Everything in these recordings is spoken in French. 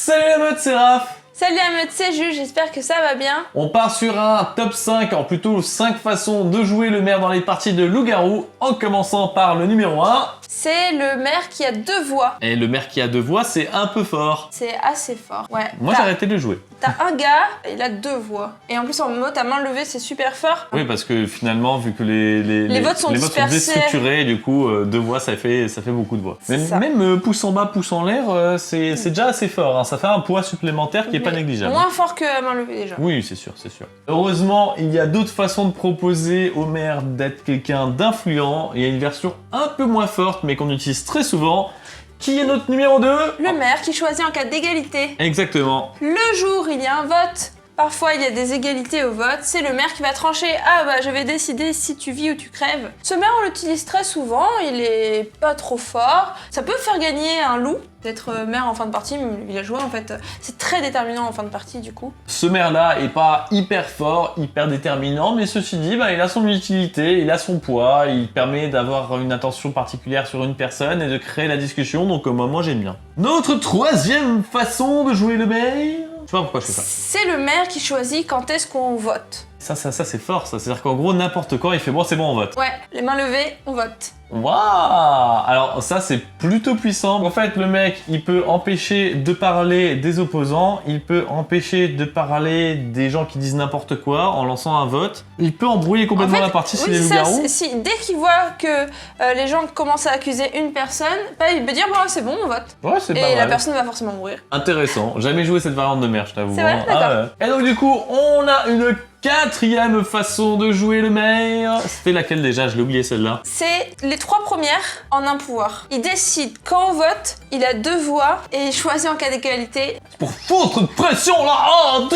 Salut la meute, c'est Raph. Salut la meute, c'est Jules, j'espère que ça va bien. On part sur un top 5, en plutôt 5 façons de jouer le maire dans les parties de loup-garou, en commençant par le numéro 1. C'est le maire qui a 2 voix. Et le maire qui a 2 voix, c'est un peu fort. C'est assez fort, ouais. Moi j'ai arrêté de jouer. T'as un gars, il a 2 voix. Et en plus en mode à main levée, c'est super fort. Oui, parce que finalement, vu que les votes sont déstructurés, du coup, 2 voix, ça fait beaucoup de voix. Même pouce en bas, pouce en l'air, c'est déjà assez fort. Hein. Ça fait un poids supplémentaire qui est pas négligeable. Moins fort que à main levée déjà. Oui, c'est sûr, c'est sûr. Heureusement, il y a d'autres façons de proposer au maire d'être quelqu'un d'influent. Il y a une version un peu moins forte, mais qu'on utilise très souvent. Qui est notre numéro 2 ? Le maire qui choisit en cas d'égalité. Exactement. Le jour, il y a un vote. Parfois, il y a des égalités au vote. C'est le maire qui va trancher. Ah bah, je vais décider si tu vis ou tu crèves. Ce maire, on l'utilise très souvent. Il est pas trop fort. Ça peut faire gagner un loup d'être maire en fin de partie, même le villageois en fait. C'est très déterminant en fin de partie du coup. Ce maire-là est pas hyper fort, hyper déterminant, mais ceci dit, bah, il a son utilité, il a son poids, il permet d'avoir une attention particulière sur une personne et de créer la discussion, donc moi j'aime bien. Notre troisième façon de jouer le maire, je sais pas pourquoi je fais ça. C'est le maire qui choisit quand est-ce qu'on vote. Ça c'est fort, ça. C'est-à-dire qu'en gros, n'importe quand, il fait bon, c'est bon, on vote. Ouais, les mains levées, on vote. Waouh! Alors ça, c'est plutôt puissant. En fait, le mec, il peut empêcher de parler des opposants, il peut empêcher de parler des gens qui disent n'importe quoi en lançant un vote. Il peut embrouiller complètement la partie si les loups-garous. Dès qu'il voit que les gens commencent à accuser une personne, bah, il peut dire bon, c'est bon, on vote. Ouais, c'est pas mal. Et la personne va forcément mourir. Intéressant. Jamais joué cette variante de maire, je t'avoue. C'est vrai, d'accord. Et donc du coup, on a une quatrième façon de jouer le maire. C'était laquelle déjà? Je l'ai oublié celle-là. C'est les 3 premières en un pouvoir. Il décide quand on vote, il a 2 voix et il choisit en cas d'égalité. C'est pour foutre de pression là. Oh,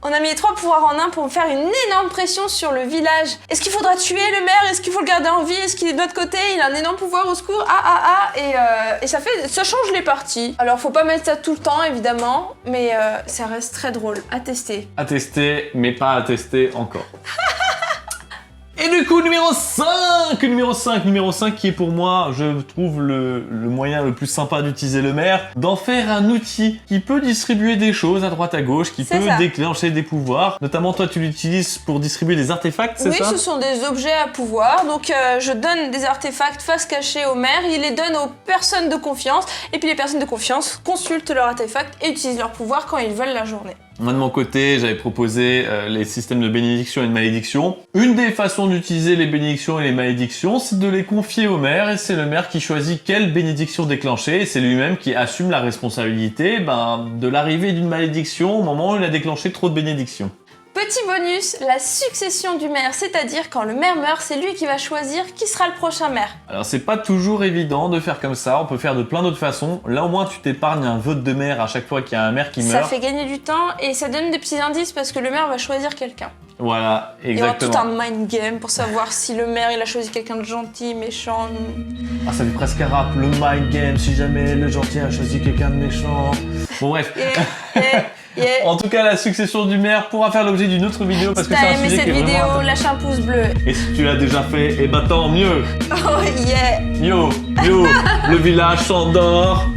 On a mis les 3 pouvoirs en un pour faire une énorme pression sur le village. Est-ce qu'il faudra tuer le maire? Est-ce qu'il faut le garder en vie? Est-ce qu'il est de notre côté? Il a un énorme pouvoir au secours. Et ça change les parties. Alors faut pas mettre ça tout le temps évidemment, mais ça reste très drôle. À tester. À tester, mais pas à tester encore. Et du coup, numéro 5 qui est pour moi, je trouve le moyen le plus sympa d'utiliser le maire, d'en faire un outil qui peut distribuer des choses à droite à gauche, qui peut déclencher des pouvoirs. Notamment, toi, tu l'utilises pour distribuer des artefacts, c'est ça? Oui, ce sont des objets à pouvoir. Donc, je donne des artefacts face cachée au maire, il les donne aux personnes de confiance, et puis les personnes de confiance consultent leurs artefacts et utilisent leur pouvoir quand ils veulent la journée. Moi de mon côté, j'avais proposé les systèmes de bénédiction et de malédiction. Une des façons d'utiliser les bénédictions et les malédictions, c'est de les confier au maire, et c'est le maire qui choisit quelle bénédiction déclencher, et c'est lui-même qui assume la responsabilité de l'arrivée d'une malédiction au moment où il a déclenché trop de bénédictions. Petit bonus, la succession du maire, c'est-à-dire quand le maire meurt, c'est lui qui va choisir qui sera le prochain maire. Alors c'est pas toujours évident de faire comme ça, on peut faire de plein d'autres façons. Là au moins tu t'épargnes un vote de maire à chaque fois qu'il y a un maire qui meurt. Ça fait gagner du temps et ça donne des petits indices parce que le maire va choisir quelqu'un. Voilà, exactement. Il y aura tout un mind game pour savoir si le maire il a choisi quelqu'un de gentil, méchant. Ah ça fait presque un rap, le mind game, si jamais le gentil a choisi quelqu'un de méchant. Bon bref. Yeah. En tout cas, la succession du maire pourra faire l'objet d'une autre vidéo parce que c'est un sujet qui est Si t'as aimé cette vidéo, vraiment... lâche un pouce bleu. Et si tu l'as déjà fait, eh ben tant mieux. Oh yeah. Yo, le village s'endort.